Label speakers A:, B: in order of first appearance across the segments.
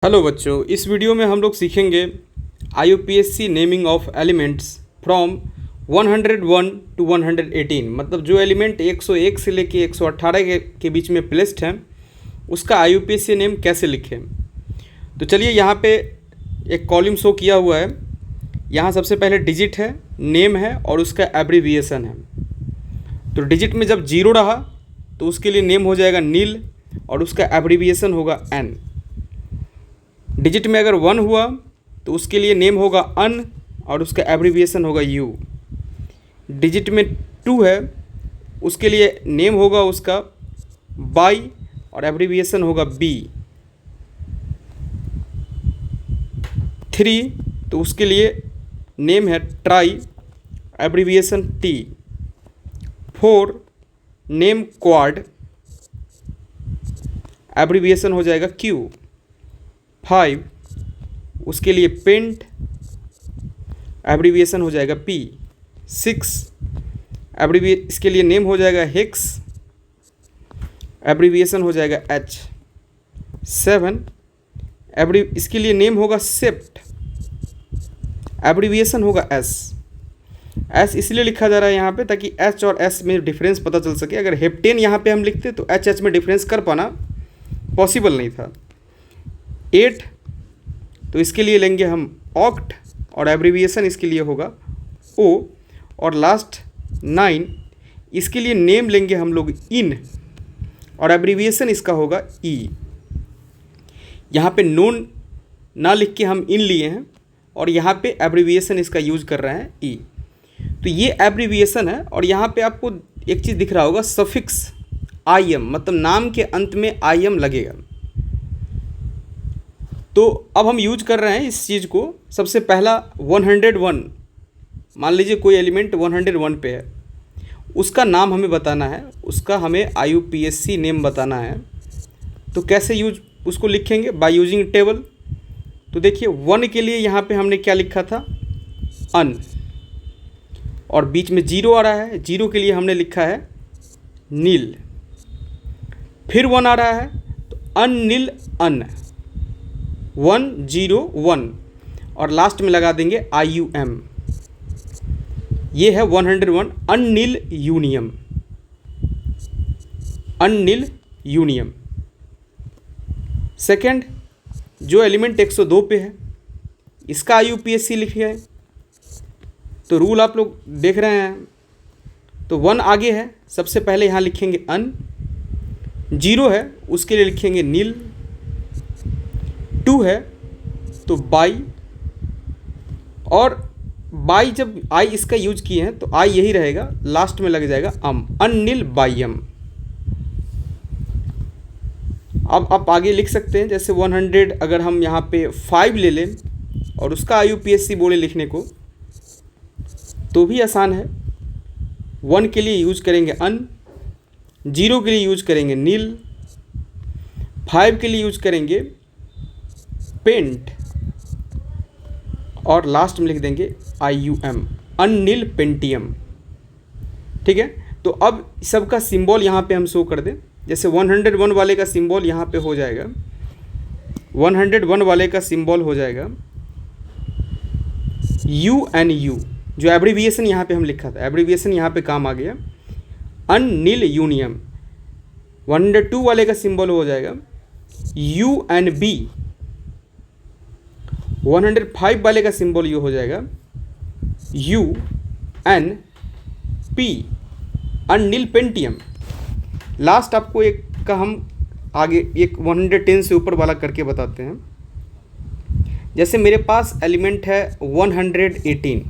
A: Hello बच्चों, इस video में हम लोग सीखेंगे IUPAC naming of elements from 101 to 118। मतलब जो एलिमेंट 101 से लेके 118 के बीच में प्लेस्ड हैं उसका IUPAC नेम कैसे लिखें। तो चलिए, यहाँ पे एक कॉलम शो किया हुआ है। यहाँ सबसे पहले डिजिट है, नेम है और उसका एब्रीविएशन है। तो डिजिट में जब 0 रहा तो उसके लिए नेम हो जाएगा नील और उसका एब्रीविएशन होगा एन। डिजिट में अगर 1 हुआ तो उसके लिए नेम होगा अन और उसका एब्रीविएशन होगा यू। डिजिट में 2 है, उसके लिए नेम होगा उसका बाई और एब्रीविएशन होगा बी। 3 तो उसके लिए नेम है try, abbreviation T. 4 name quad, abbreviation हो जाएगा क्यू। 5 उसके लिए पेंट, एब्रीविएशन हो जाएगा पी। 6 इसके लिए नेम हो जाएगा हेक्स, एब्रीविएशन हो जाएगा एच। 7 इसके लिए नेम होगा सेप्ट, एब्रीविएशन होगा एस। एस इसलिए लिखा जा रहा है यहाँ पे ताकि एच और एस में डिफरेंस पता चल सके। अगर हेप्टेन यहाँ पे हम लिखते तो एच एच में डिफरेंस कर पाना पॉसिबल नहीं था। 8 तो इसके लिए लेंगे हम ऑक्ट और एब्रीविएशन इसके लिए होगा ओ। और लास्ट 9 इसके लिए नेम लेंगे हम लोग इन और एब्रीविएशन इसका होगा ई। यहाँ पे नोन ना लिख के हम इन लिए हैं और यहाँ पे एब्रीविएशन इसका यूज कर रहे हैं ई। तो ये एब्रीविएशन है और यहाँ पे आपको एक चीज़ दिख रहा होगा सफिक्स आई एम, मतलब नाम के अंत में आई एम लगेगा। तो अब हम यूज कर रहे हैं इस चीज़ को। सबसे पहला 101, मान लीजिए कोई एलिमेंट 101 पे है, उसका नाम हमें बताना है, उसका हमें IUPAC नेम बताना है। तो कैसे यूज उसको लिखेंगे? By using table. तो देखिए 1 के लिए यहाँ पे हमने क्या लिखा था? अन, और बीच में 0 आ रहा है, 0 के लिए हमने लिखा है नील। फिर 1 आ रहा है तो अन नील अन, 1 0 1 और लास्ट में लगा देंगे IUM। ये है 101 अननील यूनियम, अननील यूनियम। सेकंड, जो एलिमेंट 102 पे है इसका IUPAC लिखिए है। तो रूल आप लोग देख रहे हैं। तो 1 आगे है, सबसे पहले यहाँ लिखेंगे अन। 0 है उसके लिए लिखेंगे नील। 2 है तो बाई, और बाई जब आई इसका यूज किए हैं तो आई यही रहेगा, लास्ट में लग जाएगा अननील बाइयम। अब आप आगे लिख सकते हैं, जैसे 100 अगर हम यहाँ पे 5 ले लें और उसका IUPAC बोले लिखने को तो भी आसान है। 1 के लिए यूज करेंगे अन, 0 के लिए यूज करेंगे नील, 5 के लिए यूज करेंगे पेंट और लास्ट में लिख देंगे IUM, अननील पेंटियम। ठीक है, तो अब सबका सिंबल यहाँ पे हम शो कर दें। जैसे 101 वाले का सिंबल यहाँ पे हो जाएगा, 101 वाले का सिंबल हो जाएगा UNU, जो एब्रीविएशन यहाँ पे हम लिखा था, एब्रीविएशन यहाँ पे काम आ गया, अननील यूनियम। 102 वाले का सिंबल हो जाएगा UNB। 105 वाले का सिंबल ये हो जाएगा UNP, अननील पेंटियम। लास्ट आपको एक का हम आगे एक 110 से ऊपर वाला करके बताते हैं। जैसे मेरे पास एलिमेंट है 118।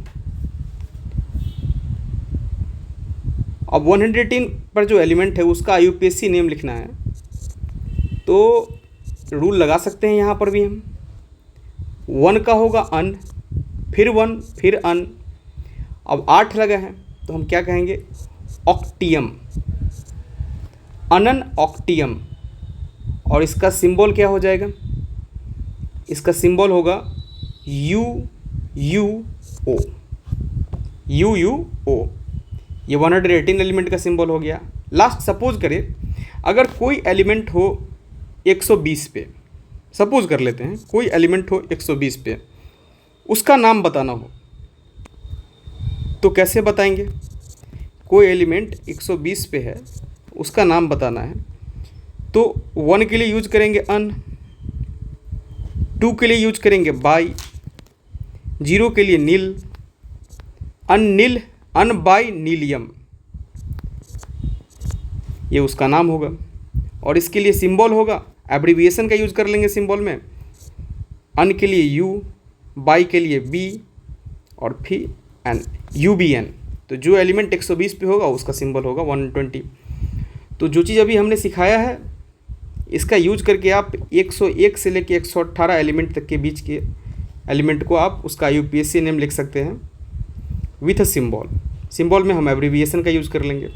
A: अब 118 पर जो एलिमेंट है उसका IUPAC नेम लिखना है। तो रूल लगा सकते हैं यहाँ पर भी हम। 1 का होगा अन, फिर 1 फिर अन। अब 8 लगा है तो हम क्या कहेंगे? ऑक्टियम, अनन ऑक्टियम। और इसका सिंबल क्या हो जाएगा? इसका सिंबल होगा UUO, UUO। ये 118 एलिमेंट का सिंबल हो गया। लास्ट सपोज करें अगर कोई एलिमेंट हो 120 पे, सपोज कर लेते हैं कोई एलिमेंट हो 120 पे, उसका नाम बताना हो तो कैसे बताएंगे? कोई एलिमेंट 120 पे है, उसका नाम बताना है तो 1 के लिए यूज करेंगे अन, 2 के लिए यूज करेंगे बाई, 0 के लिए नील, अननील, अन बाई नीलियम, ये उसका नाम होगा। और इसके लिए सिंबल होगा, एब्रीविएशन का यूज कर लेंगे सिंबल में, अन के लिए यू, बाई के लिए बी और फिर एन, यू बी एन। तो जो एलिमेंट 120 पे होगा उसका सिंबल होगा 120। तो जो चीज़ अभी हमने सिखाया है इसका यूज करके आप 101 से लेकर 118 एलिमेंट तक के बीच के एलिमेंट को आप उसका यूपीएससी नेम लिख सकते हैं विथ अ सिंबल। सिंबल में हम एब्रीविएशन का यूज़ कर लेंगे।